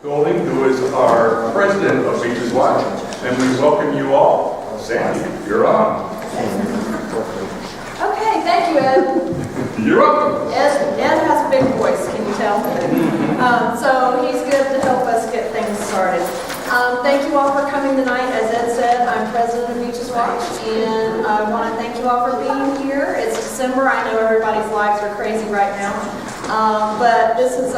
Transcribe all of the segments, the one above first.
Golding, who is our president of Beaches Watch, and we welcome you all. Sandy, you're on. Okay, thank you, Ed. You're welcome. Ed has a big voice, can you tell? So he's good to help us get things started. Thank you all for coming tonight. As Ed said, I'm president of Beaches Watch, and I want to thank you all for being here. It's December. I know everybody's lives are crazy right now, but this is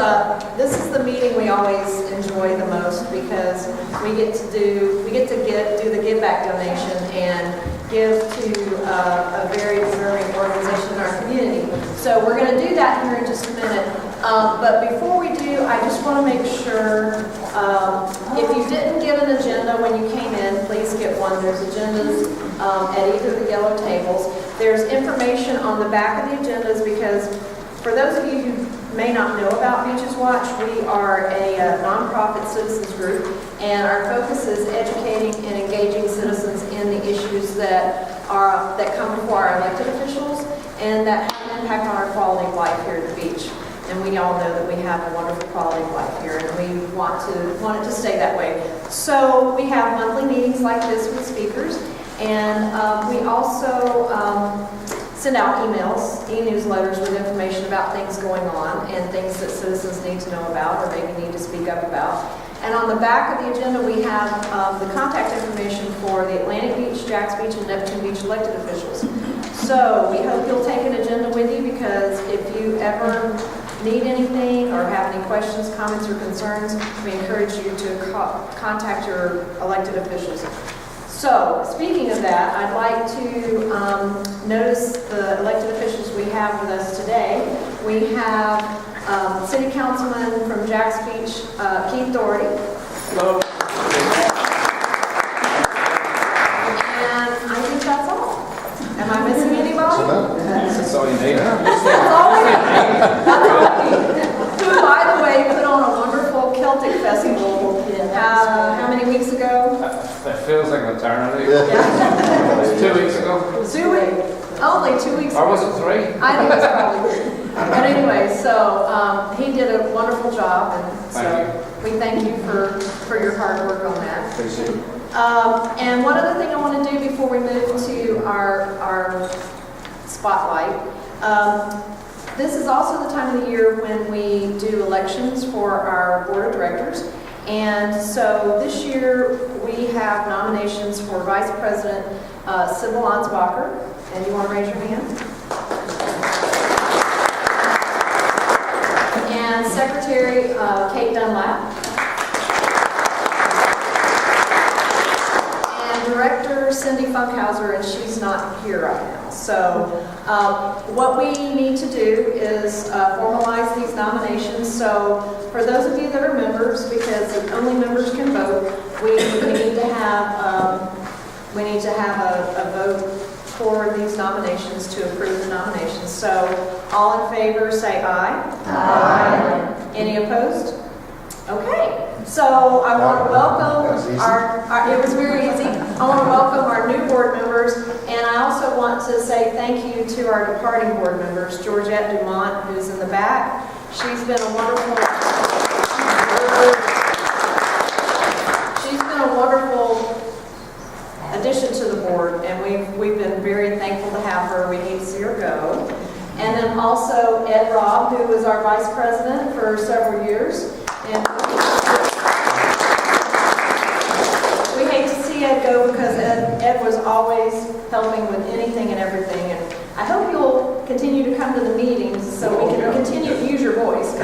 the meeting we always enjoy the most because we get to do the give back donation and give to a very deserving organization in our community. So we're going to do that here in just a minute. But before we do, I just want to make sure, if you didn't get an agenda when you came in, please get one. There's agendas at either of the yellow tables. There's information on the back of the agendas because for those of you who may not know about Beaches Watch, we are a nonprofit citizens group, and our focus is educating and engaging citizens in the issues that come before our elected officials and that have an impact on our quality of life here at the beach. And we all know that we have a wonderful quality of life here, and we want it to stay that way. So we have monthly meetings like this with speakers, and we also send out emails, e-newsletters with information about things going on and things that citizens need to know about or maybe need to speak up about. And on the back of the agenda, we have the contact information for the Atlantic Beach, Jacks Beach, and Neptune Beach elected officials. So we hope you'll take an agenda with you because if you ever need anything or have any questions, comments, or concerns, we encourage you to contact your elected officials. So, speaking of that, I'd like to notice the elected officials we have with us today. We have City Councilman from Jacks Beach, Keith Doherty. Hello. And I think that's all. Am I missing anybody? That's all you need. That's all we need. That's all we need. Who, by the way, put on a wonderful Celtic festival how many weeks ago? That feels like an eternity. Yeah. 2 weeks ago. 2 weeks? Only 2 weeks ago. Or was it 3? I think it's probably 3. But anyway, so he did a wonderful job, and so we thank you for your hard work on that. Appreciate it. And one other thing I want to do before we move to our spotlight. This is also the time of the year when we do elections for our board of directors. And so this year we have nominations for Vice President Sybil Ansbacher. And you want to raise your hand? And Secretary Kate Dunlap. And Director Cindy Funkhauser, and she's not here right now. So what we need to do is formalize these nominations. So for those of you that are members, because only members can vote, we need to have a vote for these nominations to approve the nominations. So all in favor say aye. Aye. Any opposed? Okay. So I want to welcome it was very easy. I want to welcome our new board members, and I also want to say thank you to our departing board members, Georgette Dumont, who's in the back. She's been a wonderful addition to the board, and we've been very thankful to have her. We hate to see her go. And then also Ed Robb, who was our vice president for several years. And we hate to see Ed go because Ed was always helping with anything and everything. And I hope you'll continue to come to the meetings so we can continue to use your voice.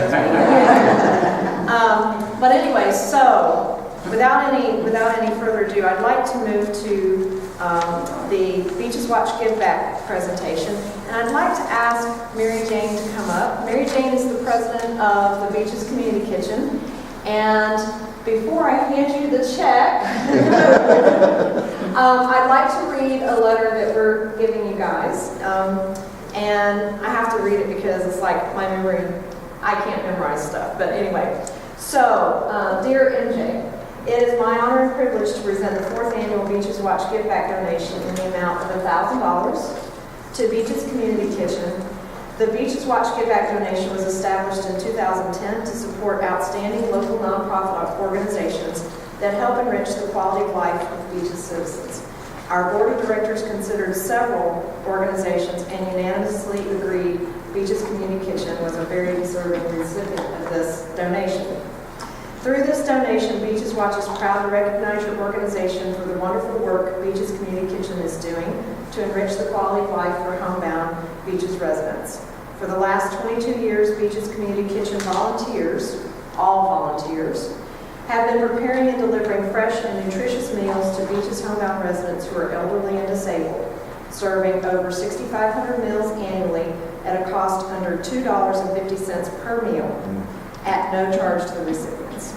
But anyway, so without any further ado, I'd like to move to the Beaches Watch Give Back presentation. And I'd like to ask Mary Jane to come up. Mary Jane is the president of the Beaches Community Kitchen. And before I hand you the check, I'd like to read a letter that we're giving you guys. And I have to read it because it's like my memory, I can't memorize stuff. But anyway, so dear MJ, it is my honor and privilege to present the 4th annual Beaches Watch Give Back donation in the amount of $1,000 to Beaches Community Kitchen. The Beaches Watch Give Back donation was established in 2010 to support outstanding local nonprofit organizations that help enrich the quality of life of Beaches citizens. Our board of directors considered several organizations and unanimously agreed Beaches Community Kitchen was a very deserving recipient of this donation. Through this donation, Beaches Watch is proud to recognize your organization for the wonderful work Beaches Community Kitchen is doing to enrich the quality of life for homebound Beaches residents. For the last 22 years, Beaches Community Kitchen volunteers, all volunteers, have been preparing and delivering fresh and nutritious meals to Beaches homebound residents who are elderly and disabled, serving over 6,500 meals annually at a cost under $2.50 per meal at no charge to the recipients.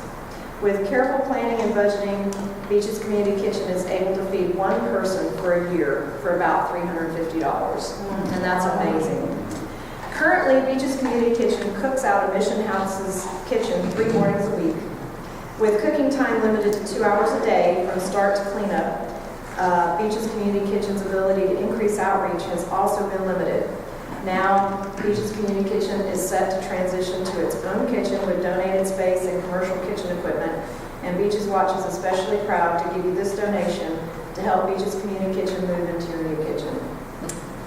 With careful planning and budgeting, Beaches Community Kitchen is able to feed one person for a year for about $350, and that's amazing. Currently, Beaches Community Kitchen cooks out of Mission House's kitchen 3 mornings a week. With cooking time limited to 2 hours a day from start to cleanup, Beaches Community Kitchen's ability to increase outreach has also been limited. Now, Beaches Community Kitchen is set to transition to its own kitchen with donated space and commercial kitchen equipment, and Beaches Watch is especially proud to give you this donation to help Beaches Community Kitchen move into your new kitchen.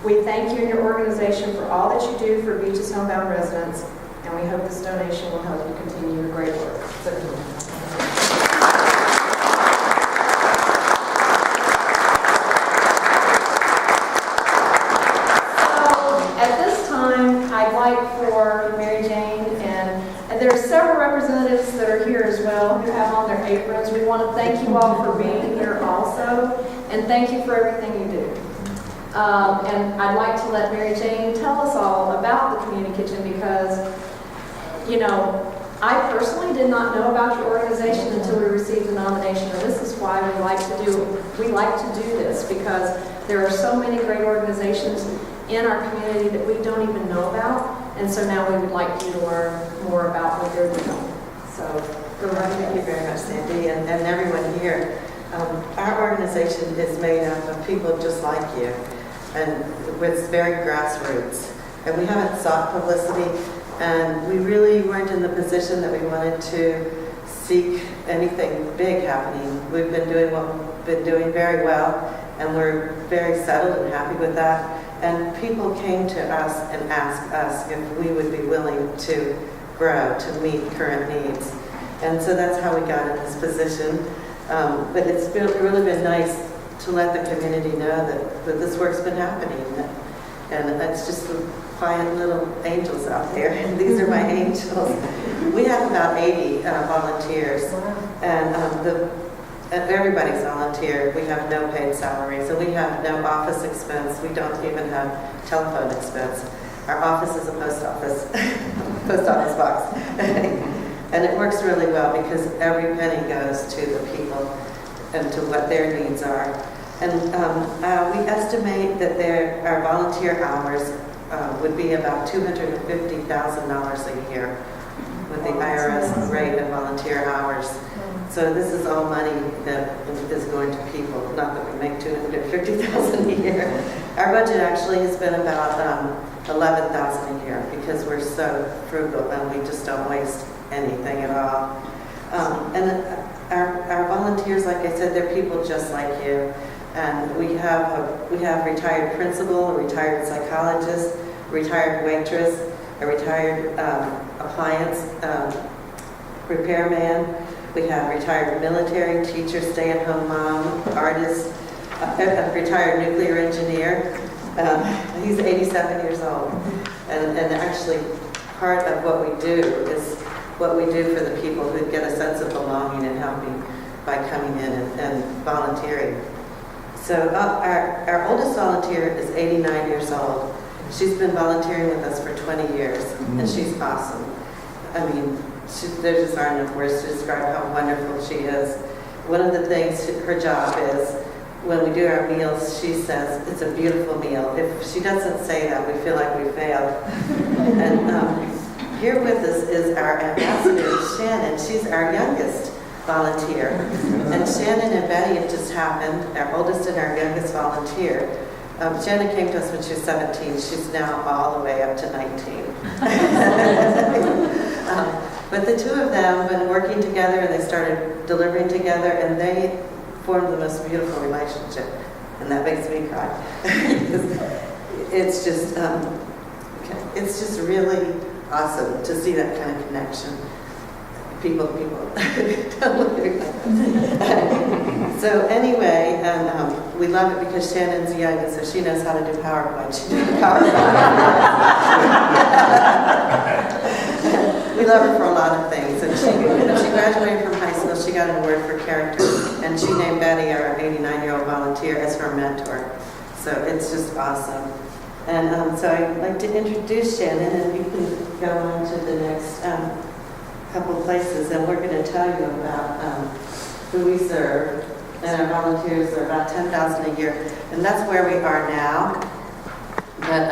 We thank you and your organization for all that you do for Beaches homebound residents, and we hope this donation will help you continue your great work. I'd like for Mary Jane and there are several representatives that are here as well who have on their aprons. We want to thank you all for being here also, and thank you for everything you do. And I'd like to let Mary Jane tell us all about the Community Kitchen because, you know, I personally did not know about your organization until we received the nomination, and this is why we like to do this because there are so many great organizations in our community that we don't even know about, and so now we would like you to learn more about what they're doing. So, go right ahead. Thank you very much, Sandy, and everyone here. Our organization is made up of people just like you, and with very grassroots. And we haven't sought publicity, and we really weren't in the position that we wanted to seek anything big happening. We've been doing what we've been doing very well, and we're very settled and happy with that. And people came to us and asked us if we would be willing to grow to meet current needs. And so that's how we got in this position. But it's really been nice to let the community know that this work's been happening. And it's just the quiet little angels out there. And these are my angels. We have about 80 volunteers. And everybody's volunteer. We have no paid salaries, and we have no office expense. We don't even have telephone expense. Our office is a post office box. And it works really well because every penny goes to the people and to what their needs are. And we estimate that our volunteer hours would be about $250,000 a year with the IRS rate of volunteer hours. So this is all money that is going to people, not that we make $250,000 a year. Our budget actually has been about $11,000 a year because we're so frugal and we just don't waste anything at all. And our volunteers, like I said, they're people just like you. And we have retired principal, a retired psychologist, a retired waitress, a retired appliance repairman. We have retired military, teacher, stay-at-home mom, artist, a retired nuclear engineer. He's 87 years old. And actually, part of what we do is what we do for the people who get a sense of belonging and helping by coming in and volunteering. So our oldest volunteer is 89 years old. She's been volunteering with us for 20 years, and she's awesome. I mean, there just aren't enough words to describe how wonderful she is. One of the things her job is, when we do our meals, she says, it's a beautiful meal. If she doesn't say that, we feel like we failed. And here with us is our ambassador, Shannon. She's our youngest volunteer. And Shannon and Betty have just happened, our oldest and our youngest volunteer, Shannon came to us when she was 17. She's now all the way up to 19. But the two of them have been working together, and they started delivering together, and they formed the most beautiful relationship. And that makes me cry. It's just really awesome to see that kind of connection. People. So anyway, and we love it because Shannon's young, and so she knows how to do PowerPoint. She did PowerPoint. We love her for a lot of things. And when she graduated from high school, she got an award for character, and she named Betty, our 89-year-old volunteer, as her mentor. So it's just awesome. And so I'd like to introduce Shannon, and we can go on to the next couple places, and we're going to tell you about who we serve. And our volunteers are about 10,000 a year, and that's where we are now. But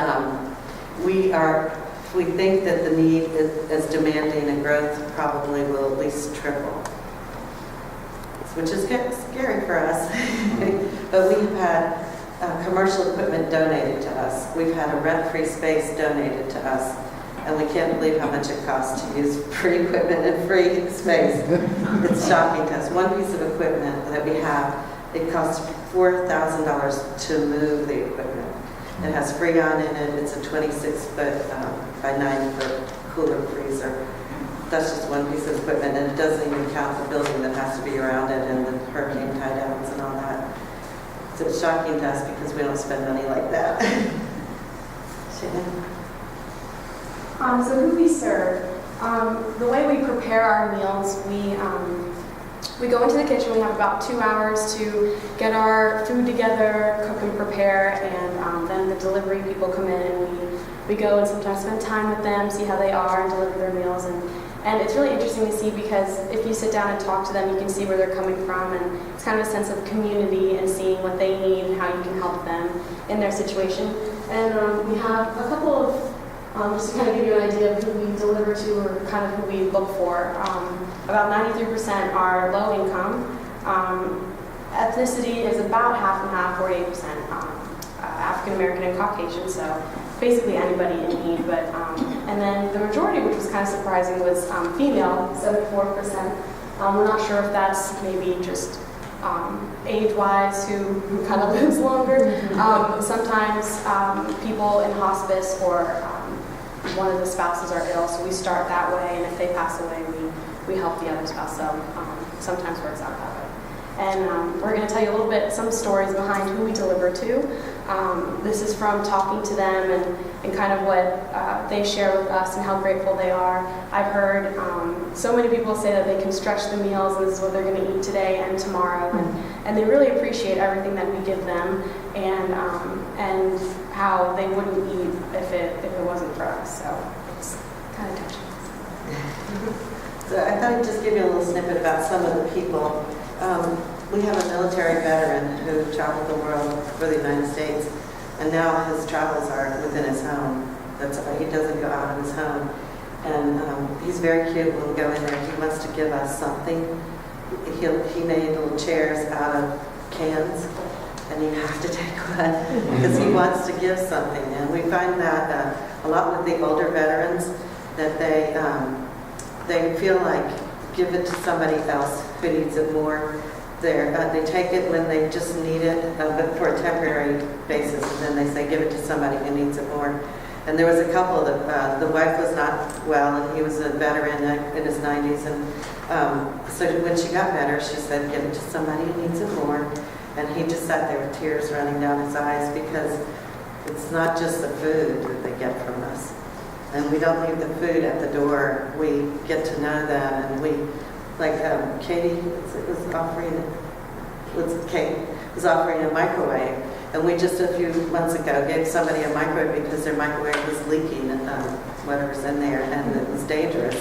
we think that the need is demanding, and growth probably will at least triple, which is scary for us. But we've had commercial equipment donated to us. We've had a rent-free space donated to us. And we can't believe how much it costs to use free equipment and free space. It's shocking to us. One piece of equipment that we have, it costs $4,000 to move the equipment. It has Freon in it. It's a 26-foot by 9-foot cooler freezer. That's just one piece of equipment, and it doesn't even count the building that has to be around it and the hurricane tie-downs and all that. So it's shocking to us because we don't spend money like that. Shannon? So who we serve, the way we prepare our meals, we go into the kitchen. We have about 2 hours to get our food together, cook and prepare, and then the delivery people come in, and we go and sometimes spend time with them, see how they are, and deliver their meals. And it's really interesting to see, because if you sit down and talk to them, you can see where they're coming from, and it's kind of a sense of community and seeing what they need and how you can help them in their situation. And we have a couple of just to kind of give you an idea of who we deliver to, or kind of who we look for. About 93% are low income. Ethnicity is about half and half, 48% African American and Caucasian, so basically anybody in need. But and then the majority, which was kind of surprising, was female, 74%. We're not sure if that's maybe just age-wise who kind of lives longer. Sometimes people in hospice or one of the spouses are ill, so we start that way, and if they pass away, we help the other spouse, so sometimes works out that way. And we're going to tell you a little bit, some stories behind who we deliver to. This is from talking to them and kind of what they share with us and how grateful they are. I've heard so many people say that they can stretch the meals, and this is what they're going to eat today and tomorrow, and they really appreciate everything that we give them, and how they wouldn't eat if it wasn't for us. So it's kind of touching. So I thought I'd just give you a little snippet about some of the people. We have a military veteran who traveled the world for the United States, and now his travels are within his home. He doesn't go out of his home. And he's very cute when we go in there. He wants to give us something. He made little chairs out of cans, and you have to take one because he wants to give something. And we find that a lot with the older veterans, that they feel like give it to somebody else who needs it more. They take it when they just need it, but for a temporary basis, and then they say give it to somebody who needs it more. And there was a couple that the wife was not well, and he was a veteran in his 90s, and so when she got better, she said give it to somebody who needs it more. And he just sat there with tears running down his eyes, because it's not just the food that they get from us. And we don't leave the food at the door. We get to know them, and we, like Katie was offering a microwave. And we just a few months ago gave somebody a microwave because their microwave was leaking whatever's in there, and it was dangerous.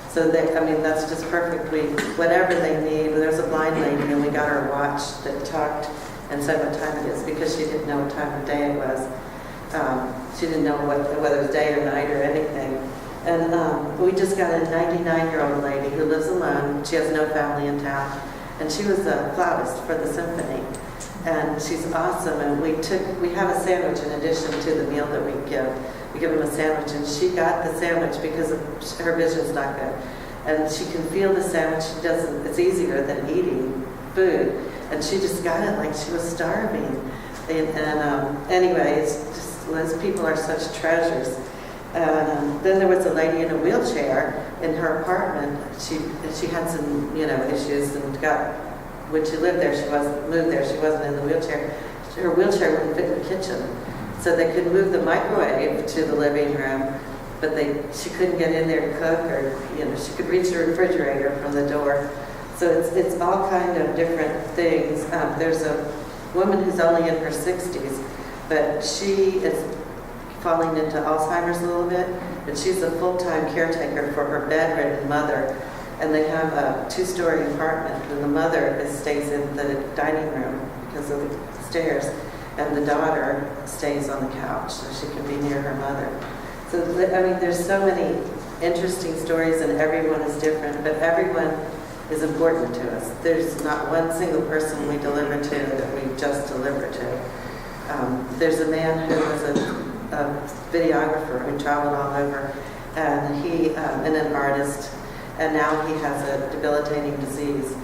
So that's just perfect. Whatever they need. There's a blind lady, and we got her a watch that talked and said what time it is, because she didn't know what time of day it was. She didn't know whether it was day or night or anything. And we just got a 99-year-old lady who lives alone. She has no family in town, and she was a flautist for the symphony. and she's awesome. And we have a sandwich in addition to the meal that we give. We give them a sandwich, and she got the sandwich because her vision's not good, and she can feel the sandwich. She doesn't. It's easier than eating food, and she just got it like she was starving. Anyway, it's just those people are such treasures. Then there was a lady in a wheelchair in her apartment. She had some issues and when she lived there, she wasn't moved there. She wasn't in the wheelchair. Her wheelchair wouldn't fit in the kitchen, so they could move the microwave to the living room, but she couldn't get in there to cook, or she could reach the refrigerator from the door. So it's all kind of different things. There's a woman who's only in her 60s, but she is falling into Alzheimer's a little bit, and she's a full-time caretaker for her bedridden mother. And they have a 2-story apartment, and the mother stays in the dining room because of the stairs, and the daughter stays on the couch so she can be near her mother. So, I mean, there's so many interesting stories, and everyone is different, but everyone is important to us. There's not one single person we deliver to that we just deliver to. There's a man who was a videographer who traveled all over, and and an artist, and now he has a debilitating disease.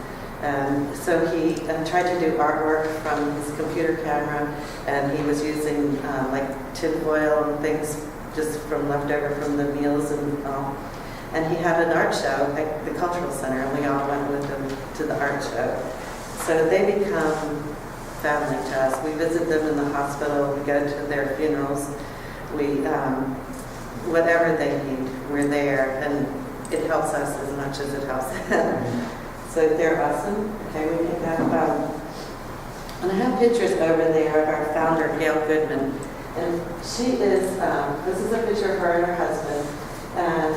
So he tried to do artwork from his computer camera, and he was using like tin foil and things just from leftover from the meals and all. And he had an art show at the Cultural Center, and we all went with him to the art show. So they become family to us. We visit them in the hospital, we go to their funerals, whatever they need, we're there, and it helps us as much as it helps them. So they're awesome. Okay, we can have, and I have pictures over there of our founder, Gail Goodman. And she is, this is a picture of her and her husband. And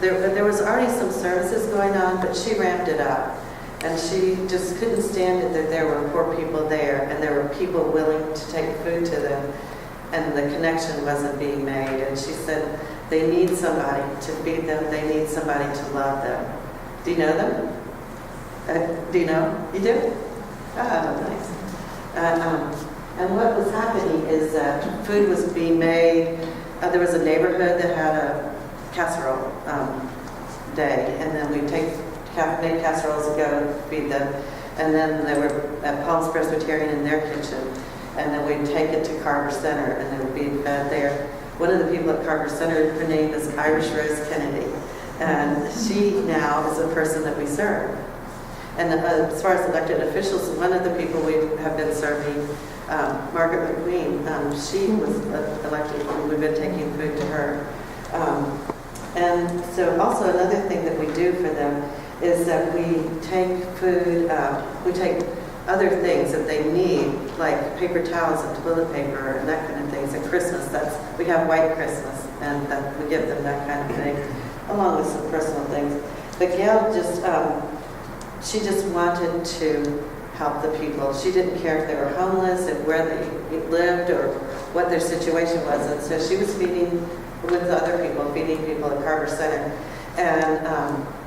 there was already some services going on, but she ramped it up. And she just couldn't stand it that there were poor people there, and there were people willing to take food to them, and the connection wasn't being made. And she said, they need somebody to feed them, they need somebody to love them. Do you know them? Do you know? You do? Oh, nice. And what was happening is that food was being made. There was a neighborhood that had a casserole day, and then we'd made casseroles and go feed them. And then they were at Palms Presbyterian in their kitchen, and then we'd take it to Carver Center, and they were being fed there. One of the people at Carver Center, her name is Irish Rose Kennedy, and she now is a person that we serve. And as far as elected officials, one of the people we have been serving, Margaret McQueen, she was elected, and we've been taking food to her. And so also another thing that we do for them is that we take food, we take other things that they need, like paper towels and toilet paper and that kind of things. At Christmas, we have White Christmas, and we give them that kind of thing, along with some personal things. But Gail she just wanted to help the people. She didn't care if they were homeless and where they lived or what their situation was. And so she was feeding with other people, feeding people at Carver Center. And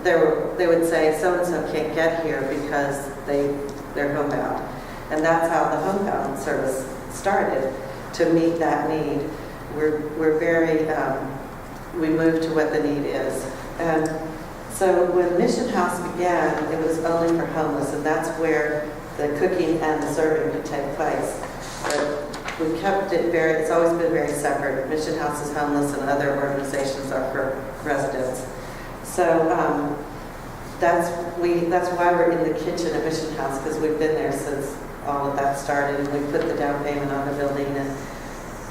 they would say, so-and-so can't get here because they're homebound. And that's how the homebound service started, to meet that need. We're very, we move to what the need is. And so when Mission House began, it was only for homeless, and that's where the cooking and the serving could take place. But we kept it it's always been very separate. Mission House is homeless, and other organizations are for residents. So that's why we're in the kitchen at Mission House, because we've been there since all of that started, and we put the down payment on the building, and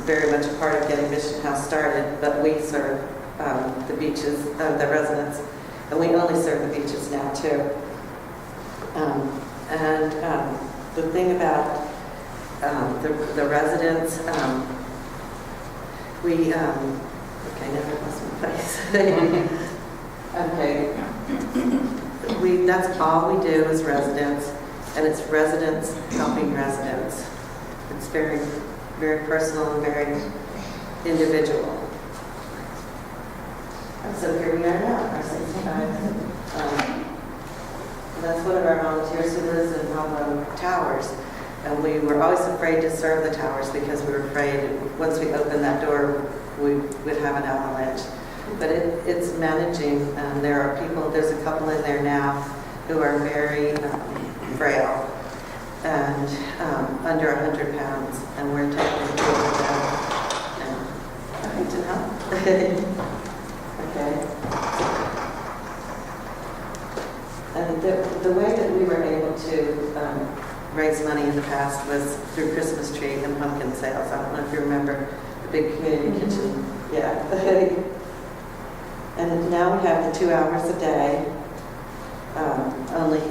very much a part of getting Mission House started. But we serve the beaches, the residents. And we only serve the beaches now, too. The thing about the residents, okay, now I lost my place. Okay. That's all we do is residents, and it's residents helping residents. It's very, very personal and very individual. So here we are now, our 65 That's one of our volunteers who lives in Homebound Towers. And we were always afraid to serve the towers because we were afraid once we opened that door, we would have an avalanche. But it's managing. There are people, there's a couple in there now who are very frail and under 100 pounds. And we're taking care of them. All right, to help. Okay. And the way that we were able to raise money in the past was through Christmas tree and pumpkin sales. I don't know if you remember the big community kitchen. Yeah. And now we have the 2 hours a day, only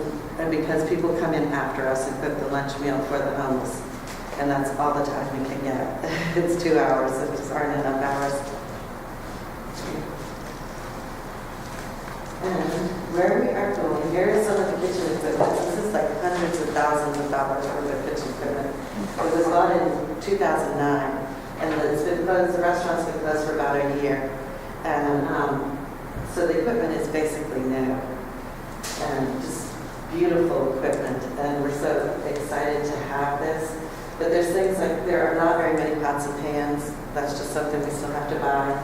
because people come in after us and cook the lunch meal for the homeless. And that's all the time we can get. It's 2 hours, it just aren't enough hours. And where we are going, here is some of the kitchen equipment. This is like hundreds of thousands of dollars worth of kitchen equipment. It was bought in 2009, and it's been closed, the restaurant's been closed for about a year. And so the equipment is basically new, and just beautiful equipment. And we're so excited to have this. But there's things like, there are not very many pots and pans. That's just something we still have to buy.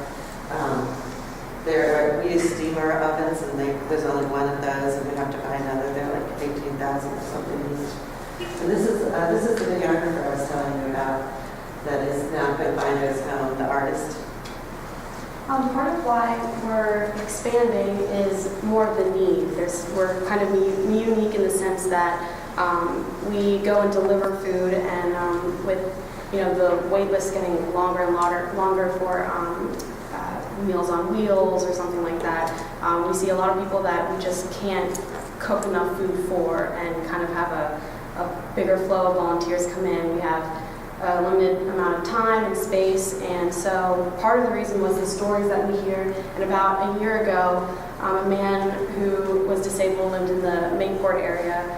We use steamer ovens, and there's only one of those, and we have to buy another. They're like 18,000 or something each. And this is the videographer I was telling you about that is now confined to his home, the artist. Part of why we're expanding is more of the need. We're kind of unique in the sense that we go and deliver food, and with the wait list getting longer and longer for Meals on Wheels or something like that, we see a lot of people that we just can't cook enough food for, and kind of have a bigger flow of volunteers come in. We have a limited amount of time and space, and so part of the reason was the stories that we hear. And about a year ago, a man who was disabled, lived in the Mayport area,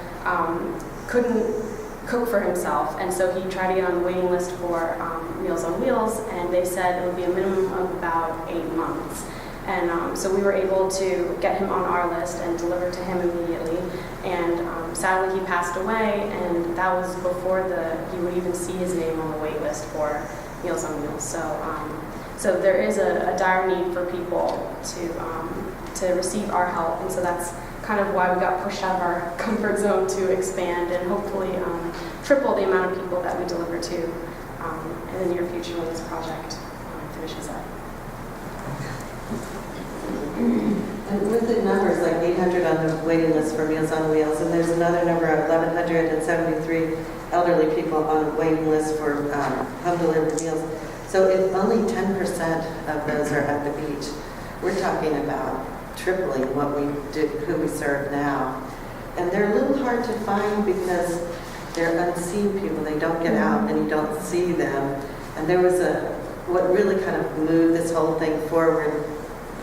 couldn't cook for himself, and so he tried to get on the waiting list for Meals on Wheels, and they said it would be a minimum of about 8 months. And so we were able to get him on our list and deliver to him immediately. And sadly, he passed away, and that was before he would even see his name on the wait list for Meals on Wheels. So there is a dire need for people to receive our help, and so that's kind of why we got pushed out of our comfort zone to expand and hopefully triple the amount of people that we deliver to in the near future when this project finishes up. And with the numbers, like 800 on the waiting list for Meals on Wheels, and there's another number of 1,173 elderly people on the waiting list for home-delivered meals. So if only 10% of those are at the beach, we're talking about tripling who we serve now. And they're a little hard to find because they're unseen people. They don't get out and you don't see them. And there was what really kind of moved this whole thing forward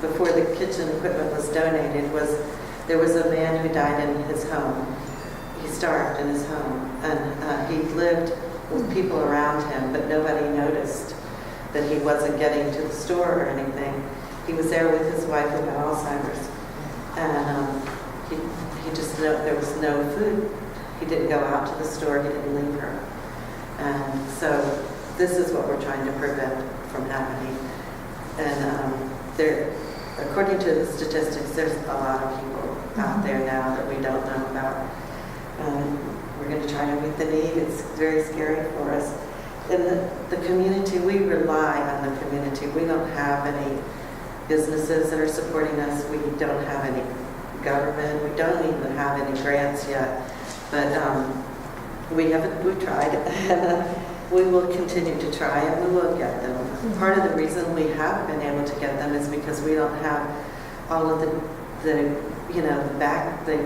before the kitchen equipment was donated was there was a man who died in his home. He starved in his home, and he lived with people around him, but nobody noticed that he wasn't getting to the store or anything. He was there with his wife who had Alzheimer's, and he just there was no food. He didn't go out to the store. He didn't leave her, and so this is what we're trying to prevent from happening. And according to the statistics, there's a lot of people out there now that we don't know about. We're going to try to meet the need. It's very scary for us. In the community, we rely on the community. We don't have any businesses that are supporting us. We don't have any government. We don't even have any grants yet. But we've tried. We will continue to try, and we will get them. Part of the reason we have been able to get them is because we don't have all of the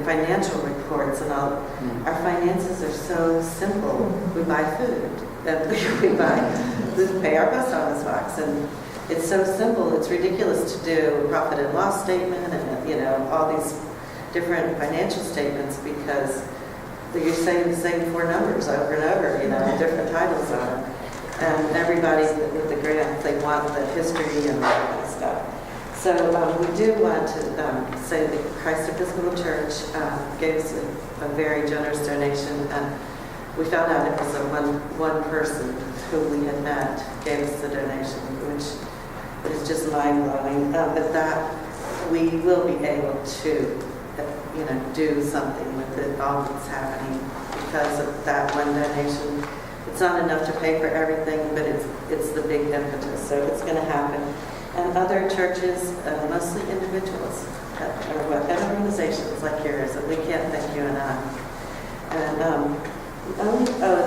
financial reports and all. Our finances are so simple. We buy food, we pay our post office box, and it's so simple. It's ridiculous to do a profit and loss statement and all these different financial statements because you're saying the same 4 numbers over and over, different titles on them. And everybody with the grants, they want the history and all that stuff. So we do want to say that Christ Episcopal Church gave us a very generous donation, and we found out it was one person who we had met gave us the donation, which is just mind-blowing. But that we will be able to, do something with it, all that's happening because of that one donation. It's not enough to pay for everything, but it's the big impetus. So it's going to happen. And other churches, mostly individuals, and organizations like yours, and we can't thank you enough. And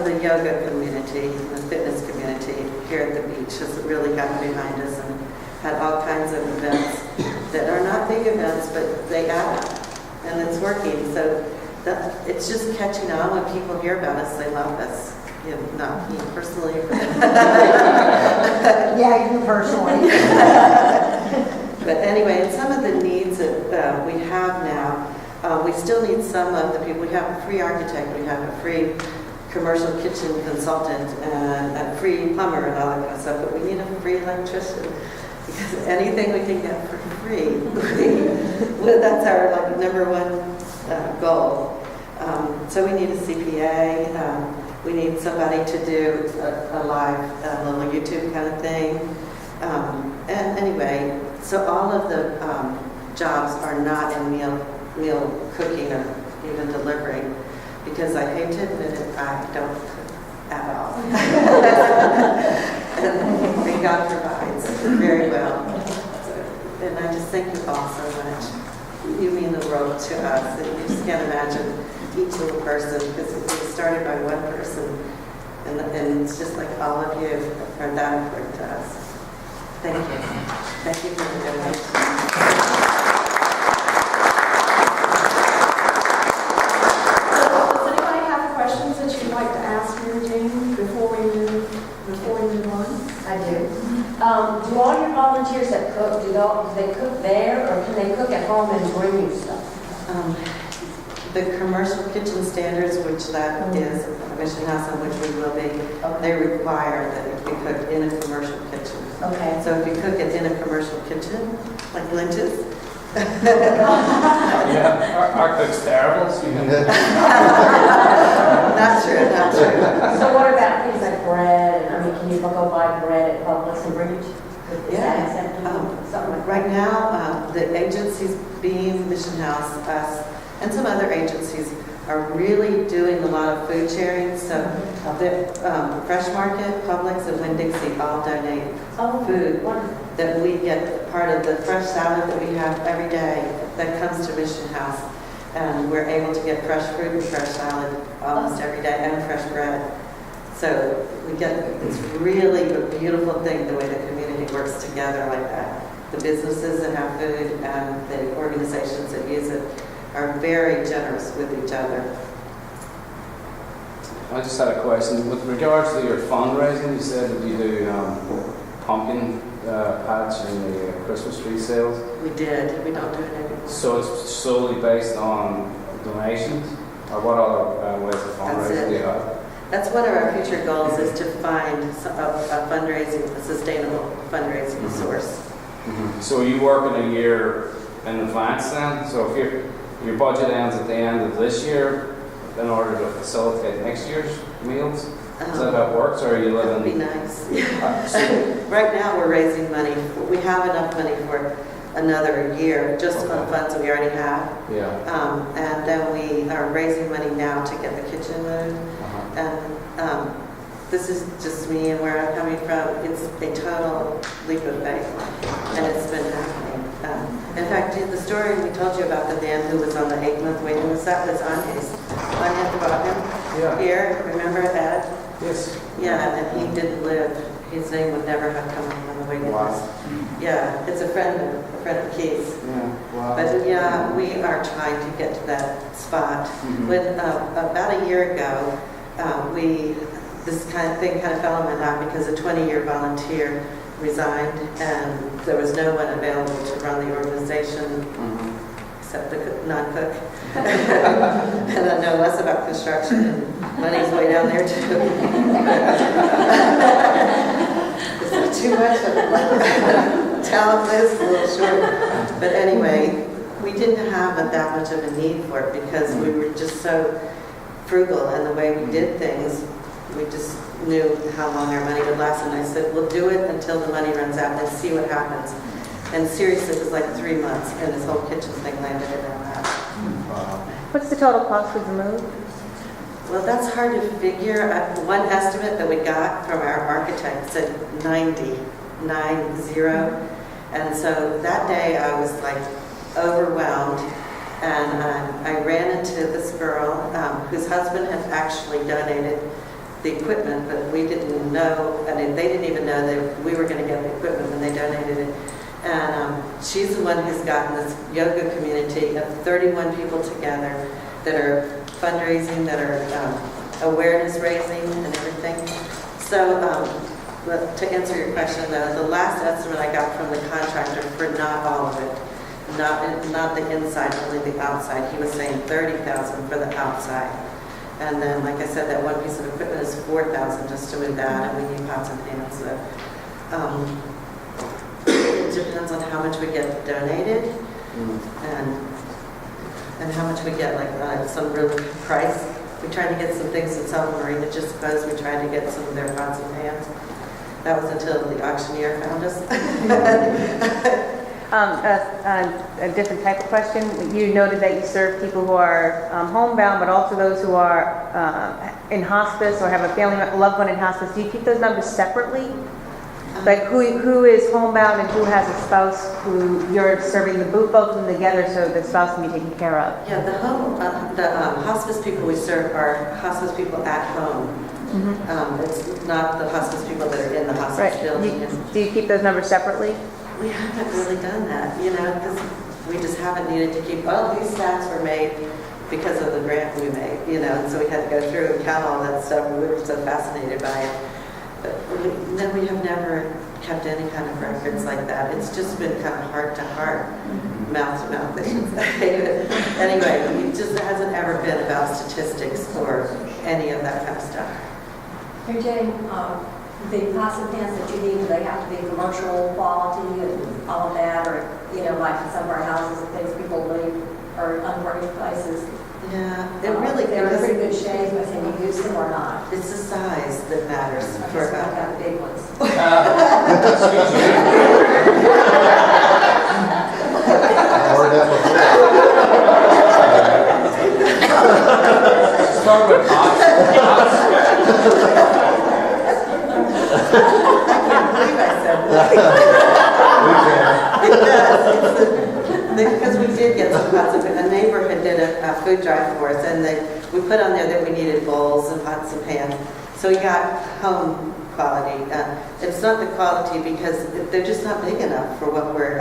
the yoga community, the fitness community here at the beach has really gotten behind us and had all kinds of events that are not big events, but they add up, and it's working. So it's just catching on when people hear about us, they love us. Not me personally. Yeah, you personally. But anyway, and some of the needs that we have now, we still need some of the people. We have a free architect, we have a free commercial kitchen consultant, and a free plumber and all that kind of stuff, but we need a free electrician. Because anything we can get for free, that's our number one goal. So we need a CPA. We need somebody to do a live little YouTube kind of thing. And anyway, so all of the jobs are not in meal cooking or even delivering, because I hate to admit it, I don't cook at all. and God provides very well. And I just thank you all so much. You mean the world to us, and you just can't imagine each little person, because it was started by one person, and it's just like all of you are that important to us. Thank you. Thank you for the donation. Does anybody have questions that you'd like to ask Mary Jane before we move on? I do. Do all your volunteers that cook, do they cook there, or can they cook at home and bring you stuff? The commercial kitchen standards, which that is a mission house on which we will be, they require that it be cooked in a commercial kitchen. Okay. So if you cook it in a commercial kitchen, like Lynch's, Yeah, our cook's terrible. So not true, not true. So what about things like bread? And can you go buy bread at Publix and bring it to Yeah. something like Right now, the agencies, being Mission House, us, and some other agencies are really doing a lot of food sharing. So the Fresh Market, Publix, and Winn-Dixie all donate food wonderful. that we get part of the fresh salad that we have every day that comes to Mission House. And we're able to get fresh fruit and fresh salad almost every day, and fresh bread. So it's really a beautiful thing, the way the community works together like that. The businesses that have food and the organizations that use it are very generous with each other. I just had a question. With regards to your fundraising, you said that you do pumpkin patch and the Christmas tree sales. We did. We don't do it anymore. So it's solely based on donations? Or what other ways of fundraising do you have? That's one of our future goals, is to find a sustainable fundraising source. So are you working a year in advance then? So if your budget ends at the end of this year in order to facilitate next year's meals? Is that how it works, or are you That would be living? nice. Right now, we're raising money. We have enough money for another year, just on funds that we already have. Yeah. And then we are raising money now to get the kitchen moved. And this is just me and where I'm coming from. It's a total leap of faith, and it's been happening. In fact, the story we told you about the man who was on the 8-month waiting list, that was Anya's. Anya brought him here. Remember Ed? Yes. Yeah, and he didn't live. His name would never have come up on the waiting list. Yeah, it's a friend of Keith's. Yeah. Wow. But yeah, we are trying to get to that spot. When about a year ago, this kind of thing fell in my lap because a 20-year volunteer resigned, and there was no one available to run the organization except the non-cook. And I know less about construction, and money's way down there too. It's not too much of it. Talent list, a little short. But anyway, we didn't have that much of a need for it because we were just so frugal, and the way we did things, we just knew how long our money would last. And I said, we'll do it until the money runs out and see what happens. And seriously, it was like 3 months, and this whole kitchen thing landed around that. What's the total cost for the move? Well, that's hard to figure. One estimate that we got from our architect said 90. And so that day I was like overwhelmed, and I ran into this girl whose husband had actually donated the equipment, but we didn't know, I mean, they didn't even know that we were going to get the equipment when they donated it. And she's the one who's gotten this yoga community of 31 people together that are fundraising, that are awareness raising and everything. So to answer your question though, the last estimate I got from the contractor for not all of it, not the inside, only the outside, he was saying $30,000 for the outside. And then, like I said, that one piece of equipment is $4,000 just to move that, and we need pots and pans. So, it depends on how much we get donated, and how much we get, like some real price. We tried to get some things in South Marina just because we tried to get some of their pots and pans. That was until the auctioneer found us. A different type of question. You noted that you serve people who are homebound, but also those who are in hospice or have a family loved one in hospice. Do you keep those numbers separately? Like who is homebound and who has a spouse who you're serving both of them together so the spouse can be taken care of? Yeah, the hospice people we serve are hospice people at home. It's not the hospice people that are in the hospice building. Do you keep those numbers separately? We haven't really done that, because we just haven't needed to keep, these stats were made because of the grant we made, and so we had to go through and count all that stuff. We were so fascinated by it. But we have never kept any kind of records like that. It's just been kind of heart to heart, mouth to mouth, I should say. Anyway, it just hasn't ever been about statistics or any of that kind of stuff. Mary Jane, the pots and pans that you need, do they have to be commercial quality and all of that, or like in some of our houses and things people leave or unfurnished places? Yeah, it really they're in because pretty good shape, but can you use them or not? it's the size that matters I for guess we don't have the big ones. Excuse me. Heard that Let's talk about pots. I can't believe I said that. Because we did get some pots of it. A neighbor had did a food drive for us, and we put on there that we needed bowls and pots and pans. So we got home quality. It's not the quality because they're just not big enough for what we're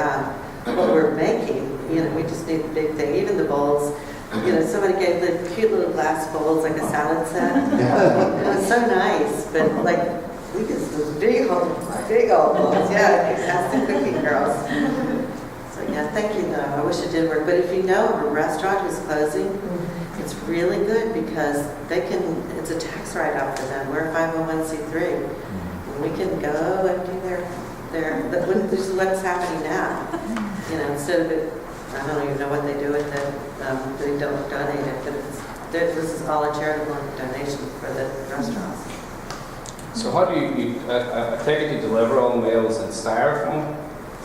making. We just need the big thing. Even the bowls. Somebody gave the cute little glass bowls like a salad set. It was so nice, but we just those big old bowls. Yeah, fantastic cooking girls. So yeah, thank you though. I wish it did work. But if you know of a restaurant who's closing, it's really good because it's a tax write-off for them. We're a 501c3. And we can go and do this is what's happening now. Instead of it, I don't even know what they do with it. They don't donate it, but this is all a charitable donation for the restaurants. So how do you I take it you deliver all meals in styrofoam?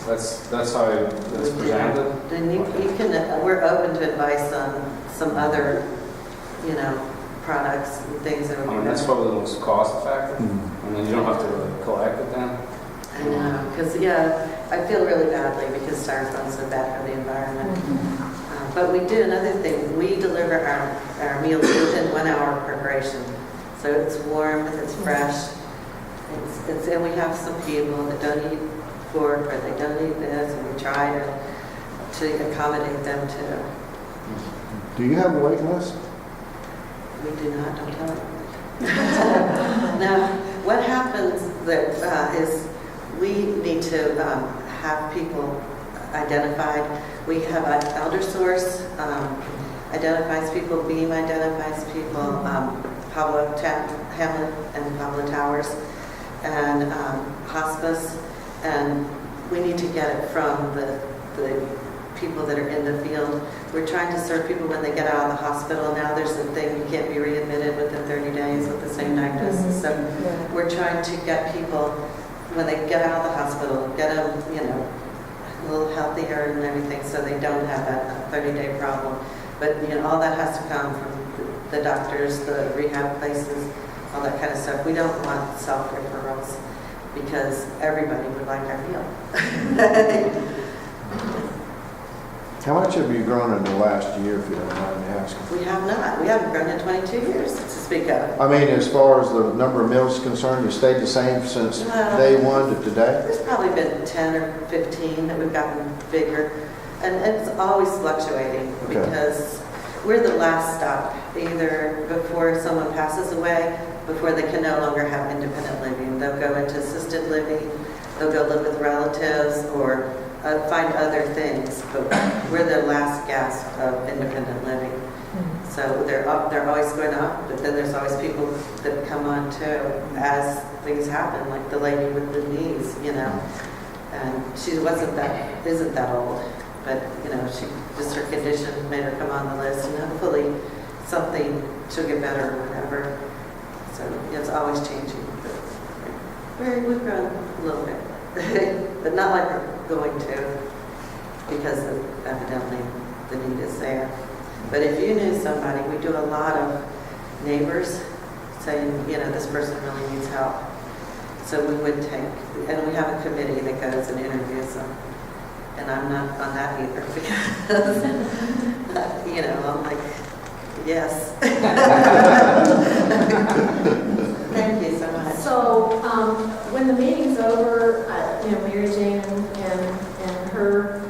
That's how it's presented? Then you can, we're open to advice on some other, products and things that are. That's probably the most cost effective. And then you don't have to really collect it then. I know, because I feel really badly because styrofoam's so bad for the environment. But we do another thing. We deliver our meals within 1 hour of preparation. So it's warm, it's fresh. And we have some people that don't eat pork or they don't eat this, and we try to accommodate them too. Do you have a waiting list? We do not, don't tell them. Now, what happens is we need to have people identified. We have an elder source identifies people, Beam identifies people, Hamlet and Pablo Towers, and hospice, and we need to get it from the people that are in the field. We're trying to serve people when they get out of the hospital. Now there's a thing, you can't be readmitted within 30 days with the same diagnosis. So we're trying to get people, when they get out of the hospital, get them, a little healthier and everything, so they don't have that 30-day problem. But, all that has to come from the doctors, the rehab places, all that kind of stuff. We don't want self-referrals because everybody would like our meal. How much have you grown in the last year, if you don't mind me asking? We have not. We haven't grown in 22 years to speak of. I mean, as far as the number of meals is concerned, you stayed the same since day one to today? There's probably been 10 or 15 that we've gotten bigger. And it's always fluctuating because we're the last stop, either before someone passes away, before they can no longer have independent living. They'll go into assisted living, they'll go live with relatives, or find other things, but we're the last gasp of independent living. So they're always going up, but then there's always people that come on too as things happen, like the lady with the knees, and she isn't that old, but she just her condition made her come on the list, and hopefully she'll get better or whatever. So it's always changing. But we've grown a little bit, but not like we're going to, because evidently the need is there. But if you knew somebody, we do a lot of neighbors saying, this person really needs help. So we would and we have a committee that goes and interviews them. And I'm not on that either because, I'm like, yes. Thank you so much. So when the meeting's over, Mary Jane and her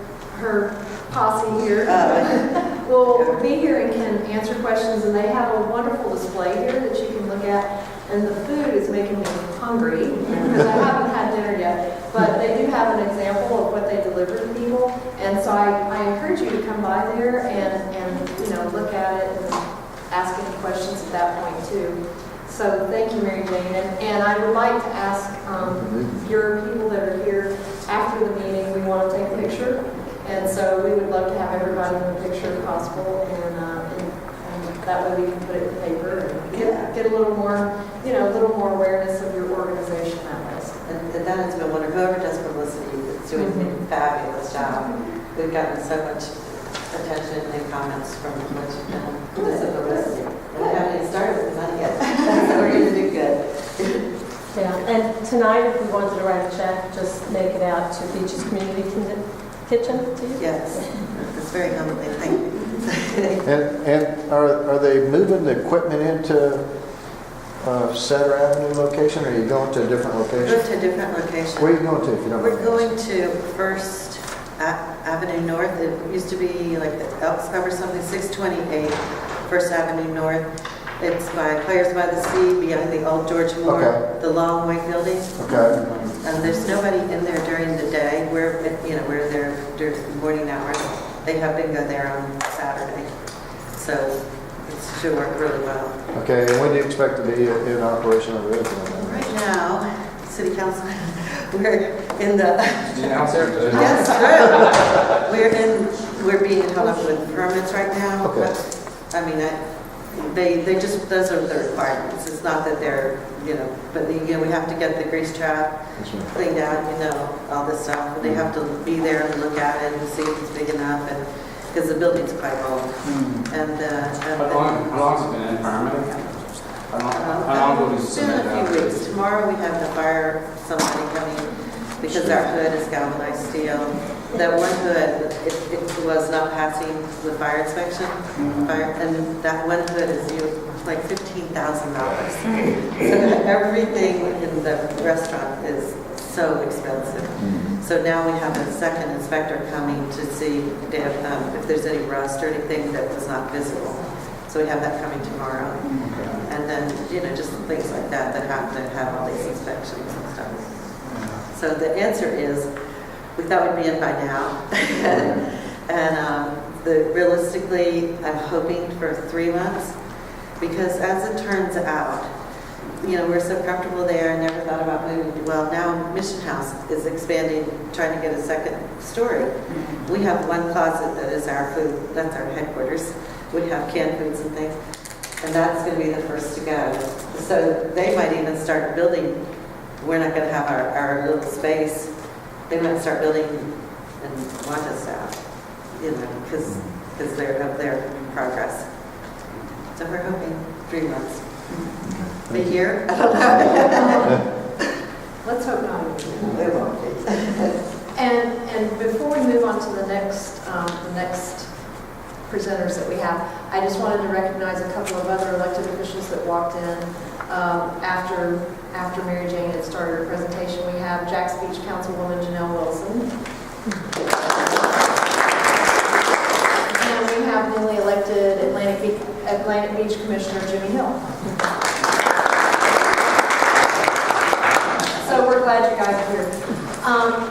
posse here will be here and can answer questions, and they have a wonderful display here that you can look at. And the food is making me hungry because I haven't had dinner yet, but they do have an example of what they deliver to people. And so I encourage you to come by there and look at it and ask any questions at that point too. So thank you, Mary Jane. And I would like to ask your people that are here after the meeting, we want to take a picture. And so we would love to have everybody in the picture if possible. And that way we can put it in the paper and get a little more, a little more awareness of your organization that way. And that has been wonderful. Whoever does publicity is doing a fabulous job. We've gotten so much attention and comments from what you've done. This is publicity. And we haven't even started with the money yet. So we're going to do good. Yeah, and tonight, if we wanted to write a check, just make it out to Beaches Community Kitchen to you? Yes, it's very humbling. Thank you. And are they moving the equipment into Cedar Avenue location, or are you going to a different We're location? going to a different location. Where are you going to, if you don't mind? We're going to First Avenue North. It used to be like the Elks Club or something, 628 First Avenue North. It's by Players by the Sea, behind the old George Moore, the long white building. Okay. And there's nobody in there during the day. We're there during morning hours. They have bingo there on Saturday. So it should work really well. Okay, and when do you expect to be in operation over there? Right now, City Council, we're in the... Did you announce it? Yes, true. We're being held up with permits right now. Okay. I mean, they just, those are the requirements. It's not that they're, but we have to get the grease trap cleaned out, all this stuff. And they have to be there and look at it and see if it's big enough, and because the building's quite old. And How long has it been in permanent? How long will we it's been a few weeks. Tomorrow we have to fire somebody coming because our hood is galvanized steel. That one hood, it was not passing the fire inspection, and that one hood is like $15,000. So everything in the restaurant is so expensive. So now we have a second inspector coming to see if there's any rust or anything that was not visible. So we have that coming tomorrow. And then, just things like that have to have all these inspections and stuff. So the answer is, we thought we'd be in by now. And realistically, I'm hoping for 3 months, because as it turns out, we're so comfortable there, I never thought about moving. Well, now Mission House is expanding, trying to get a second story. We have one closet that is our food, that's our headquarters. We have canned foods and things, and that's going to be the first to go. So they might even start building, we're not going to have our little space. They might start building and want us out, because they're up there in progress. So we're hoping 3 months. A year? I don't know. Let's hope not. It won't be. And before we move on to the next presenters that we have, I just wanted to recognize a couple of other elected officials that walked in after Mary Jane had started her presentation. We have Jack's Beach Councilwoman Janelle Wilson. And we have newly elected Atlantic Beach Commissioner Jimmy Hill. So we're glad you guys are here.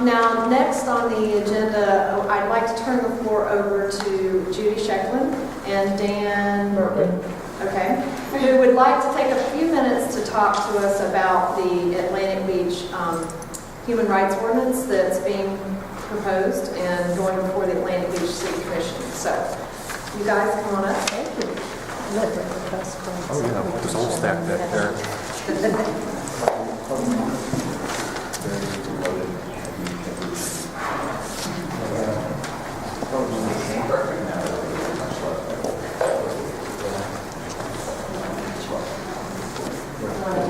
Now, next on the agenda, I'd like to turn the floor over to Judy Shecklin and Dan Burton, okay, who would like to take a few minutes to talk to us about the Atlantic Beach human rights ordinance that's being proposed and going before the Atlantic Beach City Commission. So, you guys come on up. Thank you. Oh yeah, there's a whole stack back there.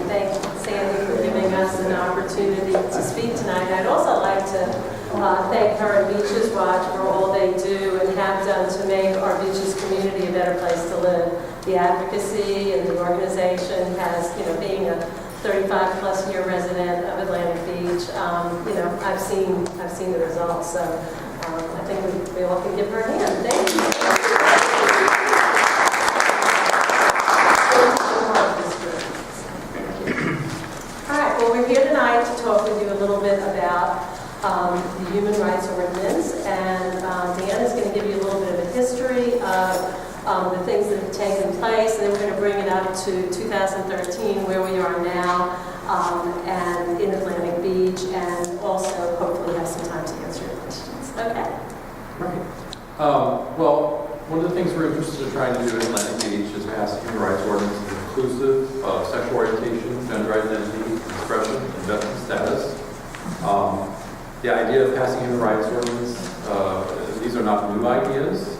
Thank Sandy for giving us an opportunity to speak tonight. I'd also like to thank her and Beaches Watch for all they do and have done to make our beaches community a better place to live. The advocacy and the organization has, being a 35-plus year resident of Atlantic Beach, I've seen the results. So I think we all can give her a hand. Thank you. We're here tonight to talk with you a little bit about the Human Rights Ordinance, and Dan is going to give you a little bit of a history of the things that have taken place, and then we're going to bring it up to 2013, where we are now, and in Atlantic Beach, and also hopefully have some time to answer your questions. Okay. Right. Well, one of the things we're interested in trying to do in Atlantic Beach is pass a human rights ordinance inclusive of sexual orientation, gender identity, expression, and veteran status. The idea of passing human rights ordinance, these are not new ideas.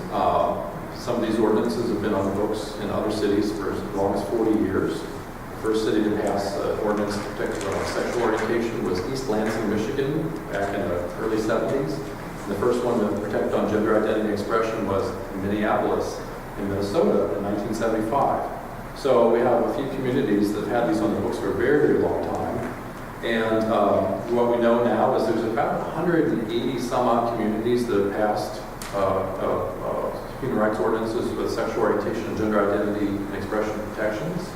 Some of these ordinances have been on the books in other cities for as long as 40 years. The first city to pass an ordinance to protect sexual orientation was East Lansing, Michigan, back in the early 70s. And the first one to protect on gender identity and expression was in Minneapolis, in Minnesota, in 1975. So we have a few communities that have had these on the books for a very, very long time. And what we know now is there's about 180 some odd communities that have passed human rights ordinances with sexual orientation and gender identity and expression protections.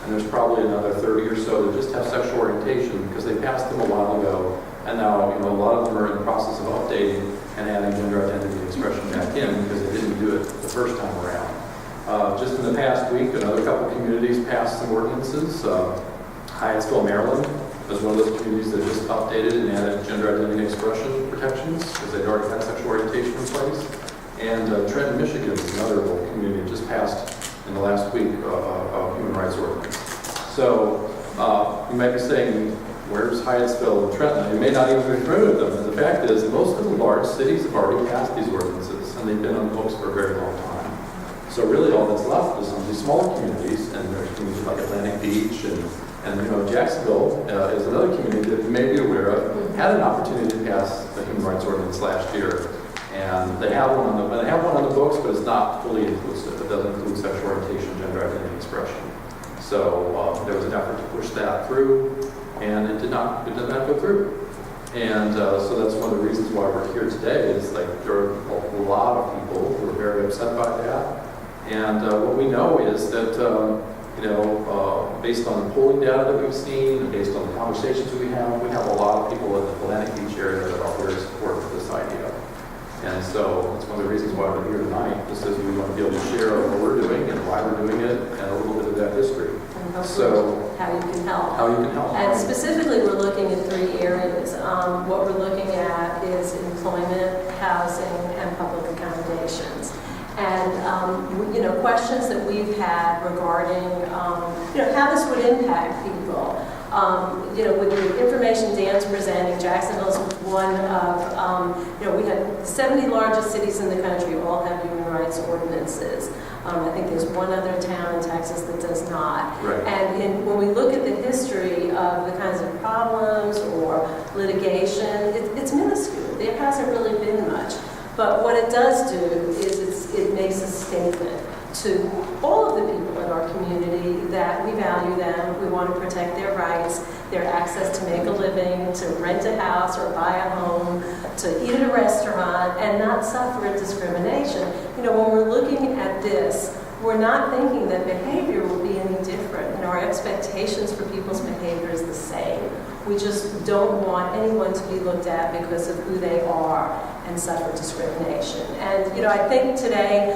And there's probably another 30 or so that just have sexual orientation because they passed them a while ago. And now, a lot of them are in the process of updating and adding gender identity and expression back in because they didn't do it the first time around. Just in the past week, another couple communities passed some ordinances. Hyattsville, Maryland was one of those communities that just updated and added gender identity and expression protections because they'd already had sexual orientation in place. And Trenton, Michigan is another little community that just passed in the last week a human rights ordinance. So you might be saying, where's Hyattsville and Trenton? You may not even be familiar with them. And the fact is, most of the large cities have already passed these ordinances, and they've been on the books for a very long time. So really all that's left is some of these smaller communities, and there's communities like Atlantic Beach, and Jacksonville is another community that you may be aware of, had an opportunity to pass the human rights ordinance last year. And they have one on the books, but it's not fully inclusive. It doesn't include sexual orientation, gender identity, and expression. So there was an effort to push that through, and it did not go through. And so that's one of the reasons why we're here today. Is like there are a lot of people who are very upset by that. And what we know is that based on the polling data that we've seen, and based on the conversations we have a lot of people in the Atlantic Beach area that are very supportive of this idea. And so that's one of the reasons why we're here tonight. This is we want to be able to share what we're doing and why we're doing it, and a little bit of that history. So how you can help. How you can help. And specifically, we're looking at 3 areas. What we're looking at is employment, housing, and public accommodations. And, questions that we've had regarding, how this would impact people. With the information Dan's presenting, Jacksonville is one of, we had 70 largest cities in the country all have human rights ordinances. I think there's one other town in Texas that does not. Right. And when we look at the history of the kinds of problems or litigation, it's minuscule. There hasn't really been much. But what it does do is it makes a statement to all of the people in our community that we value them, we want to protect their rights, their access to make a living, to rent a house or buy a home, to eat at a restaurant, and not suffer discrimination. When we're looking at this, we're not thinking that behavior will be any different. Our expectations for people's behavior is the same. We just don't want anyone to be looked at because of who they are and suffer discrimination. And, I think today,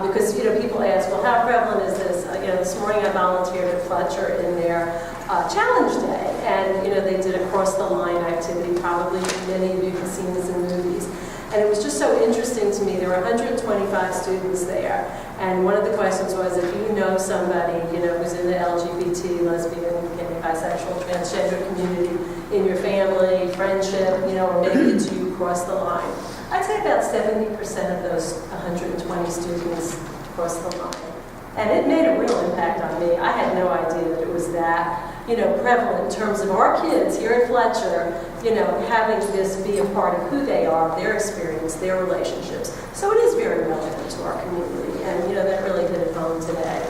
because, people ask, well, how prevalent is this? This morning I volunteered at Fletcher in their Challenge Day. And, they did a cross-the-line activity. Probably many of you have seen this in movies. And it was just so interesting to me. There were 125 students there. And one of the questions was, if you know somebody, who's in the LGBT, lesbian, gay, bisexual, transgender community in your family, friendship, or maybe it's you cross the line. I'd say about 70% of those 120 students crossed the line. And it made a real impact on me. I had no idea that it was that, prevalent in terms of our kids here at Fletcher, having this be a part of who they are, their experience, their relationships. So it is very relevant to our community, and that really hit it home today.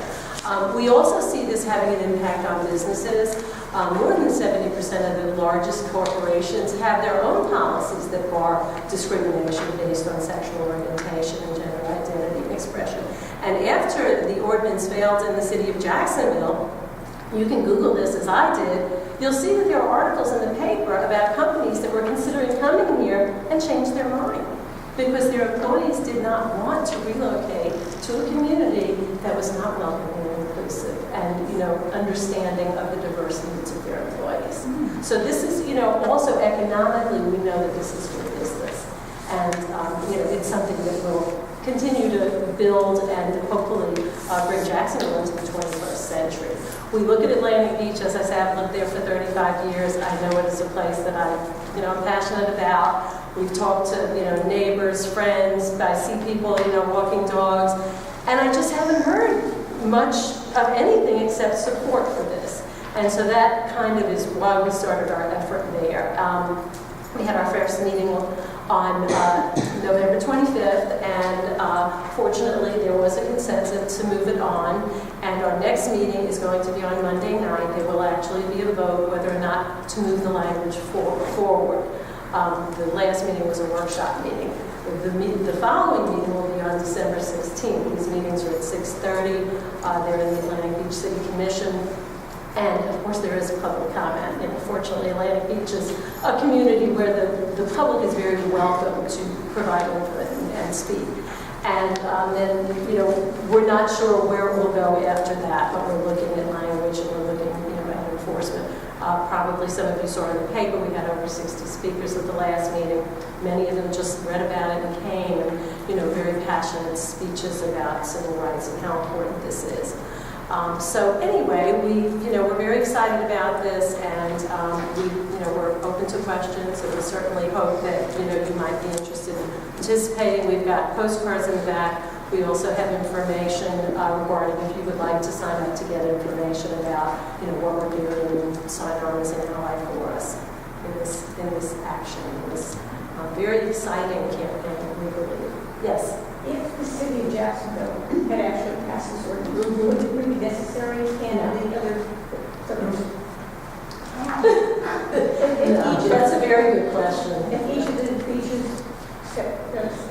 We also see this having an impact on businesses. More than 70% of the largest corporations have their own policies that bar discrimination based on sexual orientation and gender identity and expression. And after the ordinance failed in the city of Jacksonville, you can Google this as I did, you'll see that there are articles in the paper about companies that were considering coming here and changed their mind because their employees did not want to relocate to a community that was not welcoming and inclusive and, understanding of the diverse needs of their employees. So this is, also economically, we know that this is good business. And, it's something that will continue to build and hopefully bring Jacksonville into the 21st century. We look at Atlantic Beach, as I said, I've lived there for 35 years. I know it is a place that I'm passionate about. We've talked to, neighbors, friends. I see people, walking dogs. And I just haven't heard much of anything except support for this. And so that kind of is why we started our effort there. We had our first meeting on November 25th, and fortunately there was a consensus to move it on. And our next meeting is going to be on Monday night. There will actually be a vote whether or not to move the language forward. The last meeting was a workshop meeting. The following meeting will be on December 16th. These meetings are at 6:30. They're in the Atlantic Beach City Commission. And of course there is public comment. And fortunately Atlantic Beach is a community where the public is very welcome to provide input and speak. And then, we're not sure where it will go after that, but we're looking at language and we're looking, at enforcement. Probably some of you saw in the paper, we had over 60 speakers at the last meeting. Many of them just read about it and came and, very passionate speeches about civil rights and how important this is. So anyway, we're very excited about this, and we're open to questions, and we certainly hope that you might be interested in participating. We've got postcards in the back. We also have information regarding if you would like to sign up to get information about what we're doing and sign on as an ally for us in this action, in this very exciting campaign, we believe. Yes. If the city of Jacksonville had actually passed this ordinance, would it be necessary and the other That's a very good question. If each of the beaches,